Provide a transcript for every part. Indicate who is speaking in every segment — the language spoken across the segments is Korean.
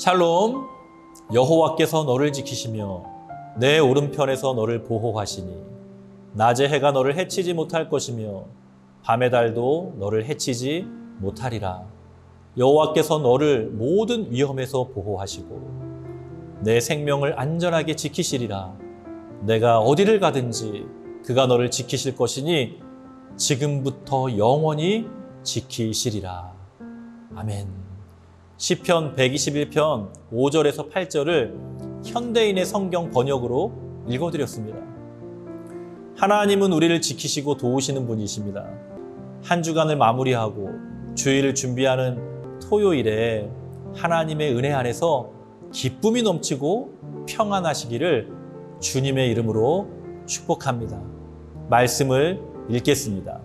Speaker 1: 샬롬. 여호와께서 너를 지키시며 내 오른편에서 너를 보호하시니 낮의 해가 너를 해치지 못할 것이며 밤의 달도 너를 해치지 못하리라. 여호와께서 너를 모든 위험에서 보호하시고 내 생명을 안전하게 지키시리라. 내가 어디를 가든지 그가 너를 지키실 것이니 지금부터 영원히 지키시리라. 아멘. 시편 121편 5절에서 8절을 현대인의 성경 번역으로 읽어드렸습니다. 하나님은 우리를 지키시고 도우시는 분이십니다. 한 주간을 마무리하고 주일을 준비하는 토요일에 하나님의 은혜 안에서 기쁨이 넘치고 평안하시기를 주님의 이름으로 축복합니다. 말씀을 읽겠습니다.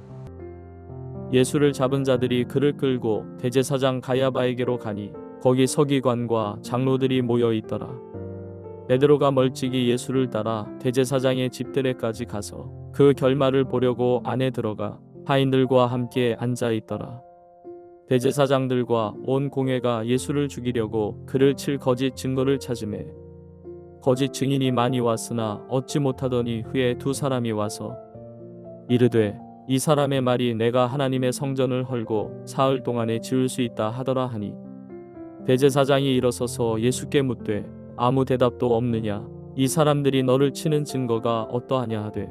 Speaker 2: 예수를 잡은 자들이 그를 끌고 대제사장 가야바에게로 가니 거기 서기관과 장로들이 모여 있더라. 베드로가 멀찍이 예수를 따라 대제사장의 집들에까지 가서 그 결말을 보려고 안에 들어가 하인들과 함께 앉아 있더라. 대제사장들과 온 공회가 예수를 죽이려고 그를 칠 거짓 증거를 찾으매 거짓 증인이 많이 왔으나 얻지 못하더니 후에 두 사람이 와서 이르되 이 사람의 말이 내가 하나님의 성전을 헐고 사흘 동안에 지을 수 있다 하더라 하니 대제사장이 일어서서 예수께 묻되 아무 대답도 없느냐? 이 사람들이 너를 치는 증거가 어떠하냐 하되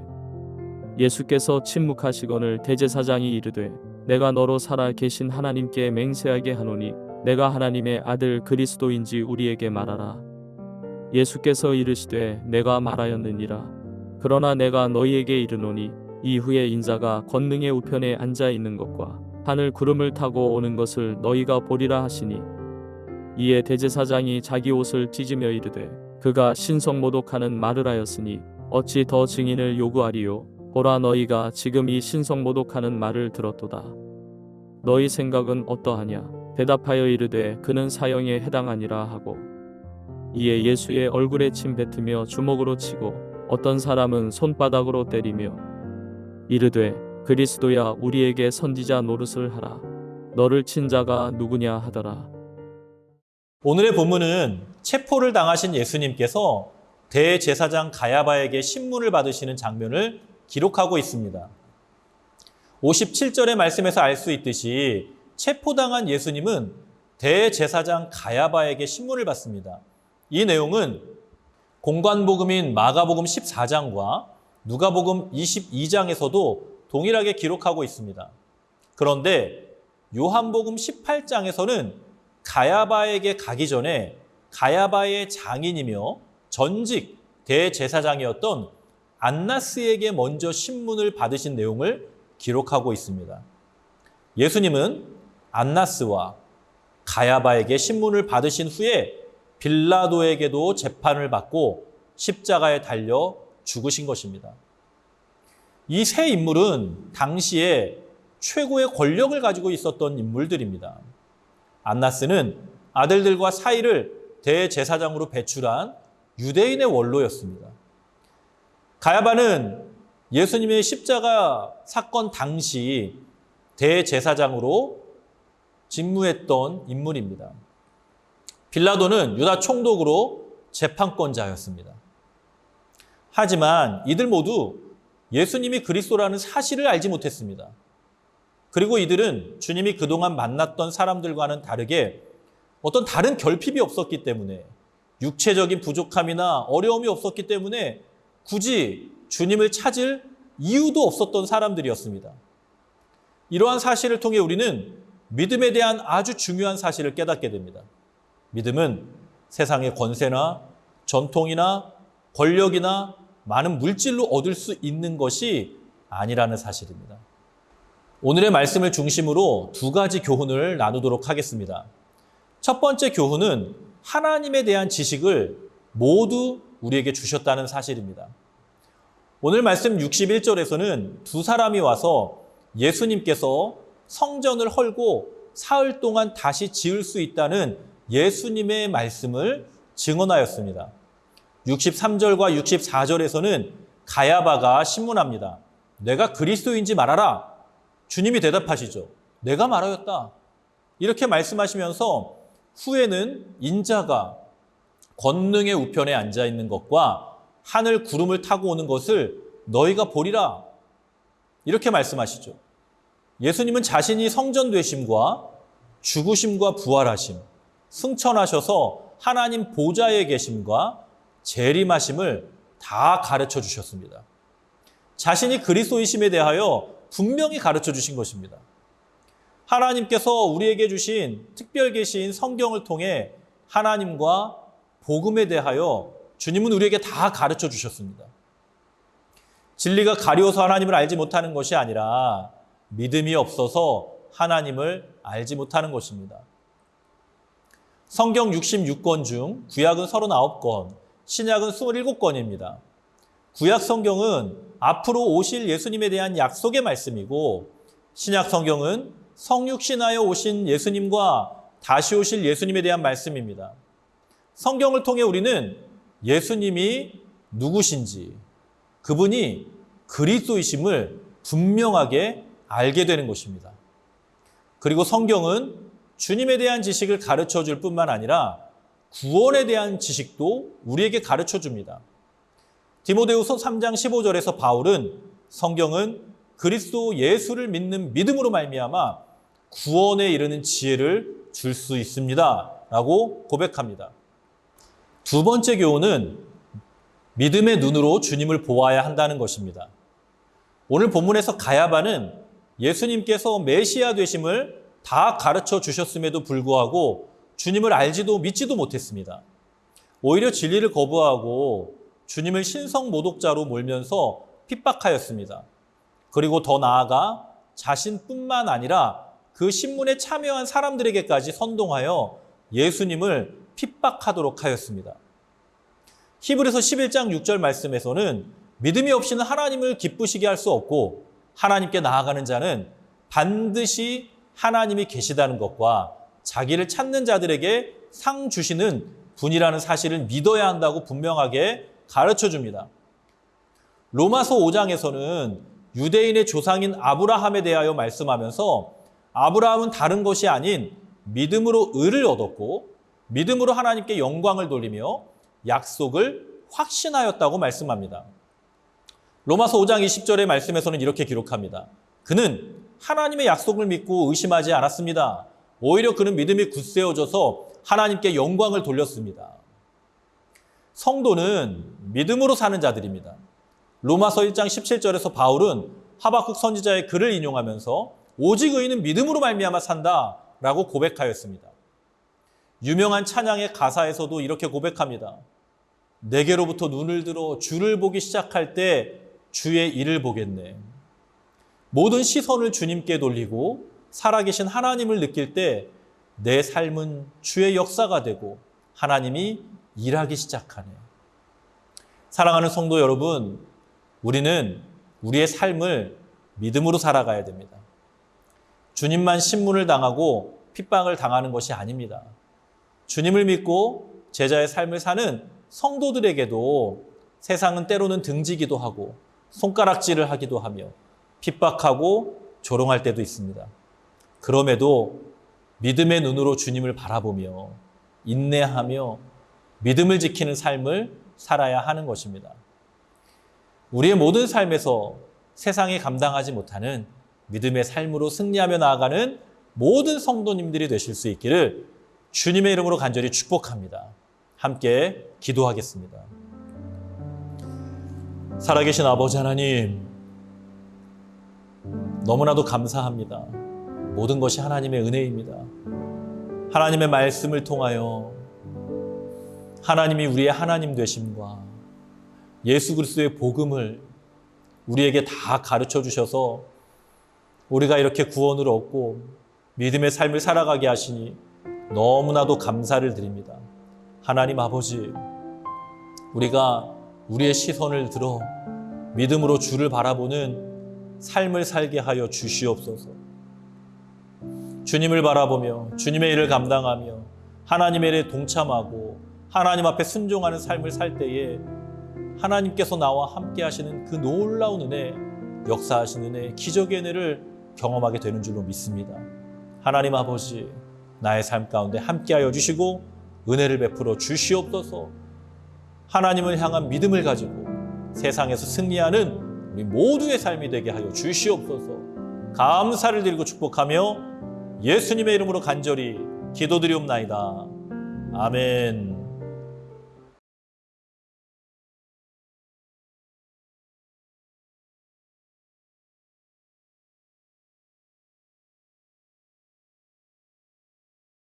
Speaker 2: 예수께서 침묵하시거늘 대제사장이 이르되 내가 너로 살아 계신 하나님께 맹세하게 하노니 내가 하나님의 아들 그리스도인지 우리에게 말하라. 예수께서 이르시되 내가 말하였느니라. 그러나 내가 너희에게 이르노니 이후에 인자가 권능의 우편에 앉아 있는 것과 하늘 구름을 타고 오는 것을 너희가 보리라 하시니 이에 대제사장이 자기 옷을 찢으며 이르되 그가 신성모독하는 말을 하였으니 어찌 더 증인을 요구하리요? 보라 너희가 지금 이 신성모독하는 말을 들었도다. 너희 생각은 어떠하냐? 대답하여 이르되 그는 사형에 해당하니라 하고 이에 예수의 얼굴에 침 뱉으며 주먹으로 치고 어떤 사람은 손바닥으로 때리며 이르되 그리스도야 우리에게 선지자 노릇을 하라. 너를 친 자가 누구냐 하더라.
Speaker 1: 오늘의 본문은 체포를 당하신 예수님께서 대제사장 가야바에게 신문을 받으시는 장면을 기록하고 있습니다. 57절의 말씀에서 알 수 있듯이 체포당한 예수님은 대제사장 가야바에게 신문을 받습니다. 이 내용은 공관복음인 마가복음 14장과 누가복음 22장에서도 동일하게 기록하고 있습니다. 그런데 요한복음 18장에서는 가야바에게 가기 전에 가야바의 장인이며 전직 대제사장이었던 안나스에게 먼저 신문을 받으신 내용을 기록하고 있습니다. 예수님은 안나스와 가야바에게 신문을 받으신 후에 빌라도에게도 재판을 받고 십자가에 달려 죽으신 것입니다. 이 세 인물은 당시에 최고의 권력을 가지고 있었던 인물들입니다. 안나스는 아들들과 사이를 대제사장으로 배출한 유대인의 원로였습니다. 가야바는 예수님의 십자가 사건 당시 대제사장으로 직무했던 인물입니다. 빌라도는 유다 총독으로 재판권자였습니다. 하지만 이들 모두 예수님이 그리스도라는 사실을 알지 못했습니다. 그리고 이들은 주님이 그동안 만났던 사람들과는 다르게 어떤 다른 결핍이 없었기 때문에 육체적인 부족함이나 어려움이 없었기 때문에 굳이 주님을 찾을 이유도 없었던 사람들이었습니다. 이러한 사실을 통해 우리는 믿음에 대한 아주 중요한 사실을 깨닫게 됩니다. 믿음은 세상의 권세나 전통이나 권력이나 많은 물질로 얻을 수 있는 것이 아니라는 사실입니다. 오늘의 말씀을 중심으로 두 가지 교훈을 나누도록 하겠습니다. 첫 번째 교훈은 하나님에 대한 지식을 모두 우리에게 주셨다는 사실입니다. 오늘 말씀 61절에서는 두 사람이 와서 예수님께서 성전을 헐고 사흘 동안 다시 지을 수 있다는 예수님의 말씀을 증언하였습니다. 63절과 64절에서는 가야바가 신문합니다. 내가 그리스도인지 말하라. 주님이 대답하시죠. 내가 말하였다. 이렇게 말씀하시면서 후에는 인자가 권능의 우편에 앉아 있는 것과 하늘 구름을 타고 오는 것을 너희가 보리라. 이렇게 말씀하시죠. 예수님은 자신이 성전 되심과 죽으심과 부활하심, 승천하셔서 하나님 보좌에 계심과 재림하심을 다 가르쳐 주셨습니다. 자신이 그리스도이심에 대하여 분명히 가르쳐 주신 것입니다. 하나님께서 우리에게 주신 특별 계시인 성경을 통해 하나님과 복음에 대하여 주님은 우리에게 다 가르쳐 주셨습니다. 진리가 가려워서 하나님을 알지 못하는 것이 아니라 믿음이 없어서 하나님을 알지 못하는 것입니다. 성경 66권 중 구약은 39권, 신약은 27권입니다. 구약 성경은 앞으로 오실 예수님에 대한 약속의 말씀이고, 신약 성경은 성육신하여 오신 예수님과 다시 오실 예수님에 대한 말씀입니다. 성경을 통해 우리는 예수님이 누구신지, 그분이 그리스도이심을 분명하게 알게 되는 것입니다. 그리고 성경은 주님에 대한 지식을 가르쳐 줄 뿐만 아니라 구원에 대한 지식도 우리에게 가르쳐 줍니다. 디모데후서 3장 15절에서 바울은 성경은 그리스도 예수를 믿는 믿음으로 말미암아 구원에 이르는 지혜를 줄 수 있습니다. 라고 고백합니다. 두 번째 교훈은 믿음의 눈으로 주님을 보아야 한다는 것입니다. 오늘 본문에서 가야바는 예수님께서 메시아 되심을 다 가르쳐 주셨음에도 불구하고 주님을 알지도 믿지도 못했습니다. 오히려 진리를 거부하고 주님을 신성 모독자로 몰면서 핍박하였습니다. 그리고 더 나아가 자신뿐만 아니라 그 신문에 참여한 사람들에게까지 선동하여 예수님을 핍박하도록 하였습니다. 히브리서 11장 6절 말씀에서는 믿음이 없이는 하나님을 기쁘시게 할 수 없고 하나님께 나아가는 자는 반드시 하나님이 계시다는 것과 자기를 찾는 자들에게 상 주시는 분이라는 사실을 믿어야 한다고 분명하게 가르쳐 줍니다. 로마서 5장에서는 유대인의 조상인 아브라함에 대하여 말씀하면서 아브라함은 다른 것이 아닌 믿음으로 의를 얻었고 믿음으로 하나님께 영광을 돌리며 약속을 확신하였다고 말씀합니다. 로마서 5장 20절의 말씀에서는 이렇게 기록합니다. 그는 하나님의 약속을 믿고 의심하지 않았습니다. 오히려 그는 믿음이 굳세어져서 하나님께 영광을 돌렸습니다. 성도는 믿음으로 사는 자들입니다. 로마서 1장 17절에서 바울은 하박국 선지자의 글을 인용하면서 오직 의인은 믿음으로 말미암아 산다라고 고백하였습니다. 유명한 찬양의 가사에서도 이렇게 고백합니다. 내게로부터 눈을 들어 주를 보기 시작할 때 주의 일을 보겠네. 모든 시선을 주님께 돌리고 살아계신 하나님을 느낄 때 내 삶은 주의 역사가 되고 하나님이 일하기 시작하네. 사랑하는 성도 여러분, 우리는 우리의 삶을 믿음으로 살아가야 됩니다. 주님만 신문을 당하고 핍박을 당하는 것이 아닙니다. 주님을 믿고 제자의 삶을 사는 성도들에게도 세상은 때로는 등지기도 하고 손가락질을 하기도 하며 핍박하고 조롱할 때도 있습니다. 그럼에도 믿음의 눈으로 주님을 바라보며 인내하며 믿음을 지키는 삶을 살아야 하는 것입니다. 우리의 모든 삶에서 세상이 감당하지 못하는 믿음의 삶으로 승리하며 나아가는 모든 성도님들이 되실 수 있기를 주님의 이름으로 간절히 축복합니다. 함께 기도하겠습니다. 살아계신 아버지 하나님, 너무나도 감사합니다. 모든 것이 하나님의 은혜입니다. 하나님의 말씀을 통하여 하나님이 우리의 하나님 되심과 예수 그리스도의 복음을 우리에게 다 가르쳐 주셔서 우리가 이렇게 구원을 얻고 믿음의 삶을 살아가게 하시니 너무나도 감사를 드립니다. 하나님 아버지, 우리가 우리의 시선을 들어 믿음으로 주를 바라보는 삶을 살게 하여 주시옵소서. 주님을 바라보며 주님의 일을 감당하며 하나님의 일에 동참하고 하나님 앞에 순종하는 삶을 살 때에 하나님께서 나와 함께 하시는 그 놀라운 은혜, 역사하시는 은혜, 기적의 은혜를 경험하게 되는 줄로 믿습니다. 하나님 아버지, 나의 삶 가운데 함께하여 주시고 은혜를 베풀어 주시옵소서. 하나님을 향한 믿음을 가지고 세상에서 승리하는 우리 모두의 삶이 되게 하여 주시옵소서. 감사를 드리고 축복하며 예수님의 이름으로 간절히 기도드리옵나이다. 아멘.